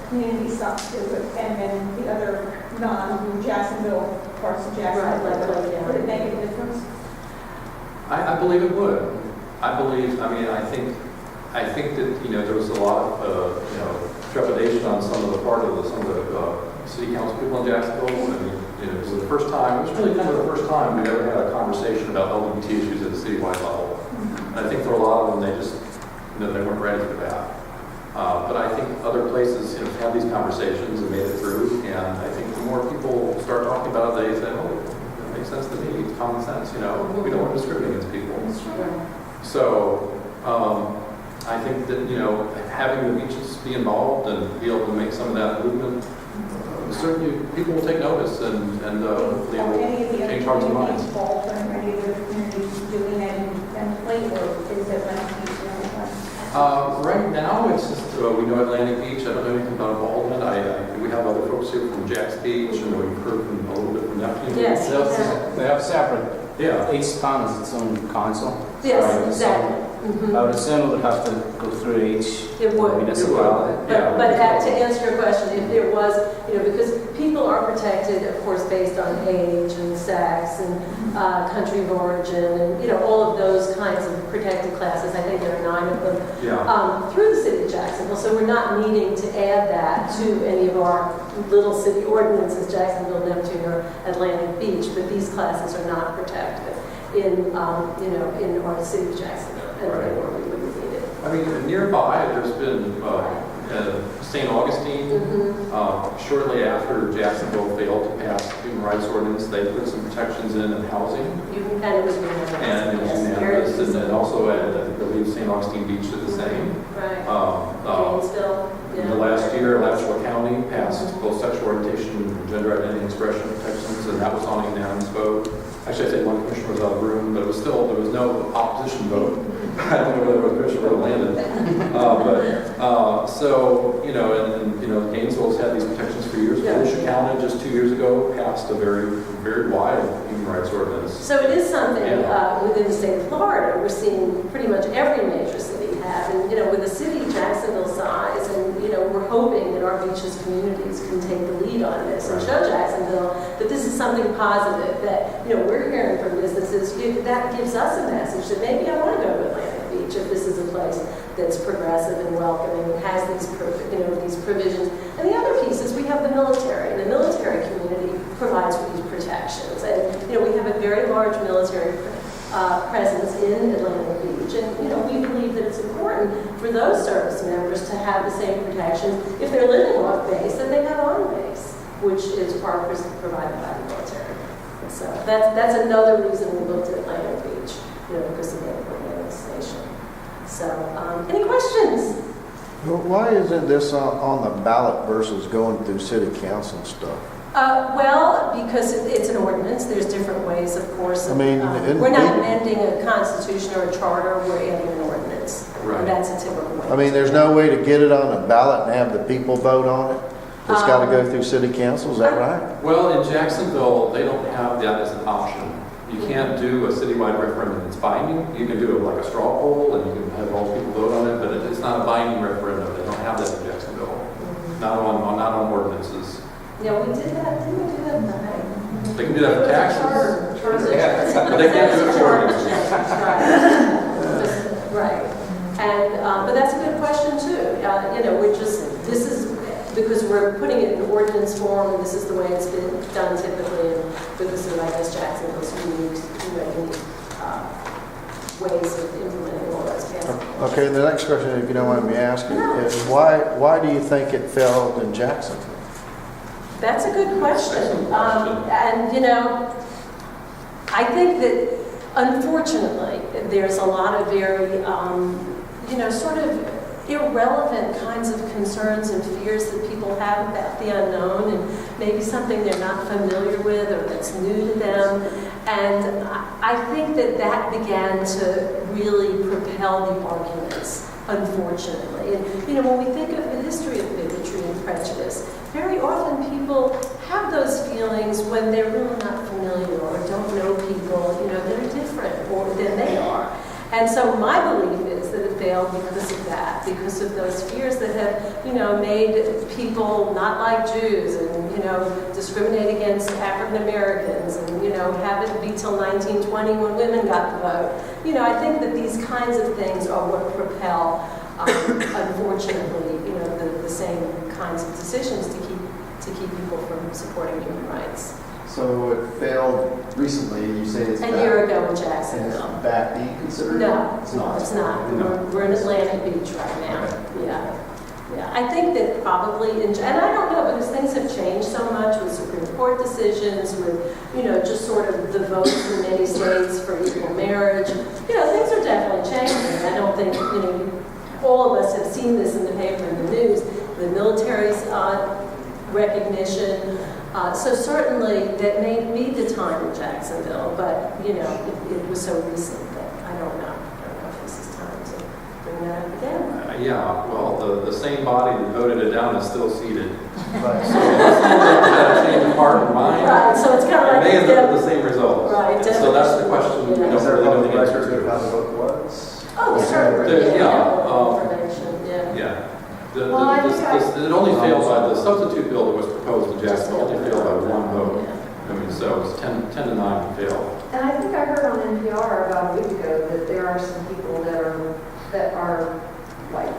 community stops to it, and then the other non-Jacksonville parts of Jacksonville, would it make a difference? I believe it would. I think that, there was a lot of, trepidation on some of the city council people in Jacksonville. it was the first time, it was really kind of the first time we ever had a conversation about LGBT issues at a citywide level. And I think for a lot of them, they just, they weren't ready for that. But I think other places have these conversations and made it through, and I think the more people start talking about it, they say, oh, that makes sense to me, it's common sense, we don't want to discriminate against people. So I think that, having the beaches be involved and be able to make some of that movement, certainly people will take notice and hopefully Are any of the change other hearts and communities minds. involved, or any of the other communities doing that independently, or is it Atlantic Beach the only one? Right now, it's just, we know Atlantic Beach. I don't know anything about Baldwin. We have other folks here from Jack's Beach, and we've heard from a little bit from Neptune. Yes. They have separate, Yeah. each town has its own council. Yes, So exactly. I would assume it would have to go through each It would. municipality. But to answer your question, if there was, because people are protected, of course, based on age and sex and country of origin and, all of those kinds of protected classes. I think there are 9 of them Yeah. through the city of Jacksonville. So we're not needing to add that to any of our little city ordinances, Jacksonville, Neptune, or Atlantic Beach. But these classes are not protected in our city of Jacksonville. And Right. therefore we wouldn't need it. I mean, nearby, there's been St. Augustine. Shortly after Jacksonville failed to pass the human rights ordinance, they put some protections in housing, And it was unanimous. and it was Yes, unanimous. very And then also, I believe St. Augustine Beach did the same. Right. In Gainesville. the last year, Alachua County passed both sexual orientation and gender identity expression protections, and that was on a unanimous vote. Actually, I think one commissioner was out of the room, but it was still, there was no opposition vote. I don't know whether the commissioner would have landed. Gainesville's had these protections for years. Yeah. Volusia County, just 2 years ago, passed a very, very wide human rights ordinance. So it is something Yeah. within the state of Florida we're seeing pretty much every major city have. And, with the city of Jacksonville size, and, we're hoping that our beaches communities can take the lead on this and Right. show Jacksonville that this is something positive, that, we're hearing from businesses. That gives us a message that maybe I want to go to Atlantic Beach if this is a place that's progressive and welcoming and has these provisions. And the other piece is we have the military, and the military community provides for these protections. And, we have a very large military presence in Atlantic Beach, and, we believe that it's important for those service members to have the same protections if they're living off base that they have on base, which is provided by the military. So that's another reason we looked at Atlantic Beach, because of the organization. So, any questions? Well, why isn't this on the ballot versus going through city council stuff? Because it's an ordinance, there's different ways, of course. I mean, we're not amending a constitution or a charter, we're adding an ordinance. Right. And that's a typical way. I mean, there's no way to get it on the ballot and have the people vote on it? It's got to go through city council, is that right? Well, in Jacksonville, they don't have that as an option. You can't do a citywide referendum that's binding. You can do it like a straw poll, and you can have all people vote on it, but it's not a binding referendum. They don't have that in Jacksonville. Not on ordinances. Yeah, we did that, didn't we do that? They can do that for taxes. Charter. But they can't do it for ordinances. Right. And, but that's a good question too. This is because we're putting it in ordinance form, and this is the way it's been done typically, and because of, I guess, Jacksonville's unique ways of implementing all those passages. Okay, the next question, if you don't mind me asking, is why do you think it failed in Jacksonville? That's a good question. I think that unfortunately, there's a lot of very, sort of irrelevant kinds of concerns and fears that people have about the unknown, and maybe something they're not familiar with or that's new to them. And I think that began to really propel the arguments, unfortunately. And, when we think of the history of bigotry and prejudice, very often people have those feelings when they're really not familiar or don't know people, that are different than they are. And so my belief is that it failed because of that, because of those fears that have, made people not like Jews and, discriminate against African Americans and, have it be till 1920 when women got the vote. I think that these kinds of things are what propel, unfortunately, the same kinds of decisions to keep people from supporting human rights. So So it failed recently, you say it's A back? year ago in And it's Jacksonville. back being considered? No, It's not? it's not. No. We're in Atlantic Beach right now. Yeah. Yeah, I think that probably, and I don't know, because things have changed so much with Supreme Court decisions, with, just sort of the votes in many states for equal marriage. Things are definitely changing. I don't think, all of us have seen this in the paper and the news, the military's recognition. So certainly that may be the time in Jacksonville, but, it was so recent that I don't know. I don't know if this is time to bring that up again. Yeah, well, the same body that voted it down is still seated. Right. So unless someone had a change of heart and mind, Right, so it's kind of it like. may end up with the same results. Right, And so that's the question we Yeah. don't Is there a really know public the answer record of to. how the vote was? Oh, Yeah. certainly. Yeah, Information, yeah. Yeah. Well, I think It only failed by, the substitute bill that was proposed in Jacksonville only failed by one vote. Yeah. I mean, so it's 10 to 9 failed. And I think I heard on NPR about a week ago that there are some people that are like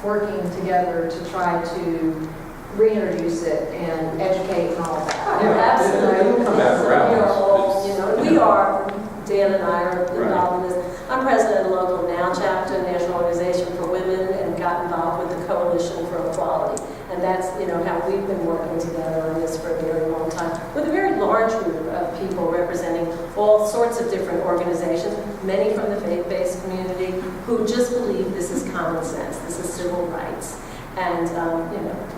working together to try to reintroduce it and educate and all of that. Yeah, Absolutely. it'll come back around. We are all, It's- we are, Dan and I are Right. involved in this. I'm president of the local NOW chapter, National Organization for Women, and got involved with the Coalition for Equality. And that's, how we've been working together on this for a very long time, with a very large group of people representing all sorts of different organizations, many from the faith-based community, who just believe this is common sense, this is civil rights. And,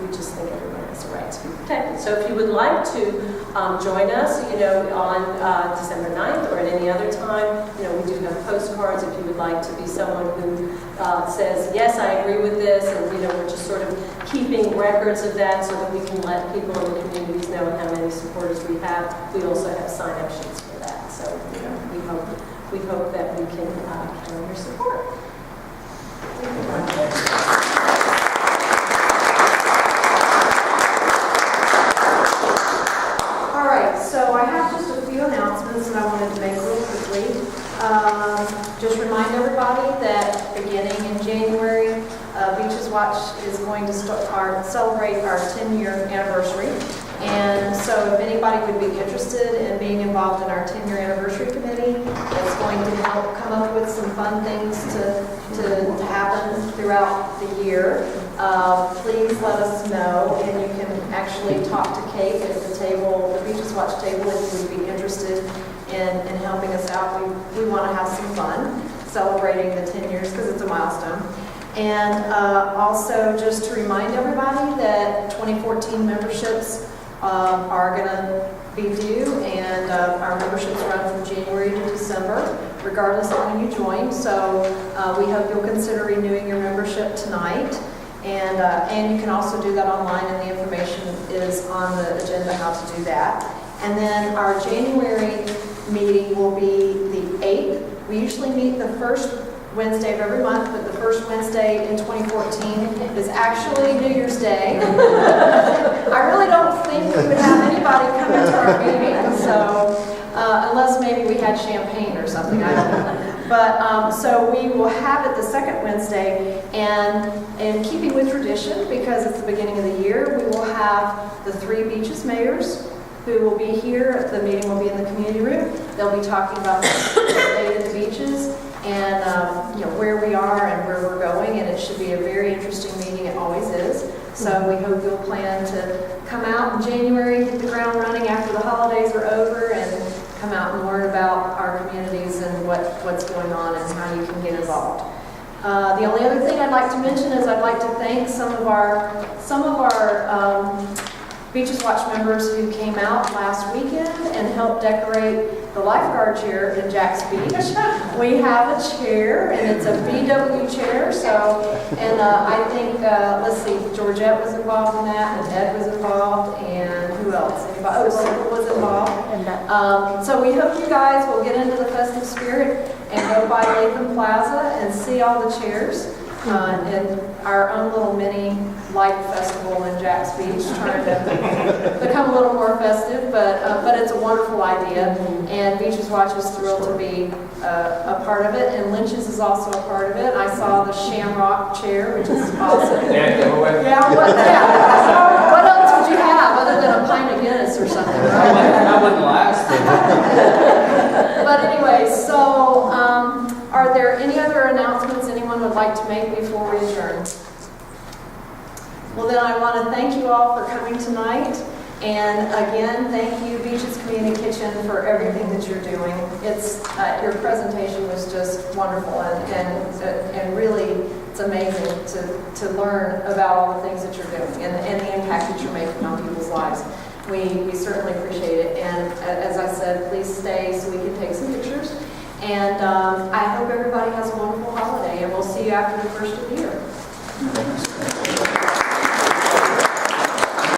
we just think everyone has a right to be protected. So if you would like to join us, on December 9th or at any other time, we do have postcards if you would like to be someone who says, yes, I agree with this, and, we're just sort of keeping records of that so that we can let people in the communities know how many supporters we have. We also have sign-up sheets for that. So, we hope that we can count on your support. All right, so I have just a few announcements that I wanted to make real quickly. Just remind everybody that beginning in January, Beaches Watch is going to celebrate our 10-year anniversary. And so if anybody would be interested in being involved in our 10-year anniversary committee, it's going to help come up with some fun things to happen throughout the year. Please let us know, and you can actually talk to Kate at the table, the Beaches Watch table, if you would be interested in helping us out. We want to have some fun celebrating the 10 years because it's a milestone. And also just to remind everybody that 2014 memberships are going to be due, and our memberships run from January to December, regardless of when you join. So we hope you'll consider renewing your membership tonight. And you can also do that online, and the information is on the agenda how to do that. And then our January meeting will be the 8th. We usually meet the first Wednesday of every month, but the first Wednesday in 2014 is actually New Year's Day. I really don't think we would have anybody come into our meeting, so unless maybe we had champagne or something, I don't know. But so we will have it the second Wednesday, and in keeping with tradition, because it's the beginning of the year, we will have the 3 beaches mayors who will be here. The meeting will be in the community room. They'll be talking about the state of the beaches and where we are and where we're going, and it should be a very interesting meeting. It always is. So we hope you'll plan to come out in January, hit the ground running after the holidays are over, and come out and learn about our communities and what's going on and how you can get involved. The only other thing I'd like to mention is I'd like to thank some of our Beaches Watch members who came out last weekend and helped decorate the lifeguard chair in Jack's Beach. We have a chair, and it's a VW chair, and I think, let's see, Georgette was involved in that, and Ed was involved, and who else? Anybody? Oh, Cyril was involved. So we hope you guys will get into the festive spirit and go by Latham Plaza and see all the chairs. And our own little mini light festival in Jack's Beach, trying to become a little more festive, but it's a wonderful idea, and Beaches Watch is thrilled to be a part of it, and Lynch's is also a part of it. I saw the Shamrock chair, which is awesome. Yeah, giveaway. Yeah, what else would you have other than a pint of Guinness or something? That wouldn't last. But anyway, so are there any other announcements anyone would like to make before we adjourn? Well, then I want to thank you all for coming tonight. And again, thank you, Beaches Community Kitchen, for everything that you're doing. It's your presentation was just wonderful, and really, it's amazing to learn about all the things that you're doing and the impact that you're making on people's lives. We certainly appreciate it. And as I said, please stay so we can take some pictures. And I hope everybody has a wonderful holiday, and we'll see you after the first of the year.